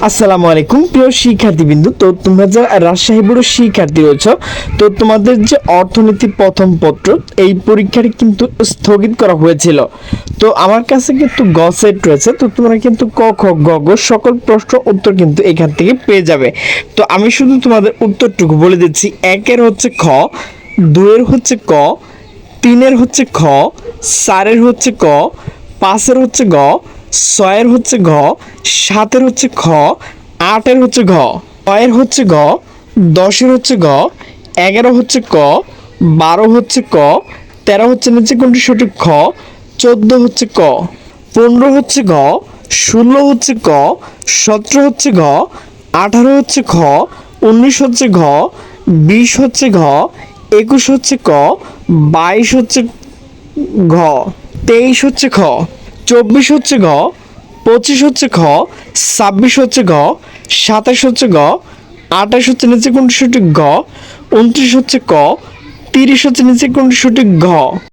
আসসালামু আলাইকুম প্রিয় শিক্ষার্থীবৃন্দ। তো তোমরা যারা রাজশাহী বোর্ড শিক্ষার্থী রয়েছ, তো তোমাদের যে অর্থনীতি প্রথম পত্র এই পরীক্ষাটি কিন্তু স্থগিত করা হয়েছিল। তো আমার কাছে কিন্তু গ সেট রয়েছে, তো তোমরা কিন্তু ক খ গ ঘ সকল প্রশ্ন উত্তর কিন্তু এখান থেকে পেয়ে যাবে। তো আমি শুধু তোমাদের উত্তরটুকু বলে দিচ্ছি। একের হচ্ছে খ, দুয়ের হচ্ছে ক, তিনের হচ্ছে খ, চারের হচ্ছে ক, পাঁচের হচ্ছে গ, ছয়ের হচ্ছে ঘ, সাতের হচ্ছে খ, আটের হচ্ছে ঘ, নয়ের হচ্ছে গ, দশের হচ্ছে গ, 11 হচ্ছে ক, 12 হচ্ছে ক, 13 হচ্ছে নিচে কোনটি সঠিক খ, 14 হচ্ছে ক, 15 হচ্ছে ঘ, 16 হচ্ছে ক, 17 হচ্ছে ঘ, 18 হচ্ছে খ, 19 হচ্ছে ঘ, 20 হচ্ছে ঘ, 21 হচ্ছে ক, 22 হচ্ছে ঘ, 23 হচ্ছে খ, 24 হচ্ছে ঘ, 25 হচ্ছে খ, 26 হচ্ছে ঘ, 27 হচ্ছে ঘ, 28 হচ্ছে নিচে কোনটি সঠিক ঘ, 29 হচ্ছে ক, 30 হচ্ছে নিচে কোনটি সঠিক ঘ।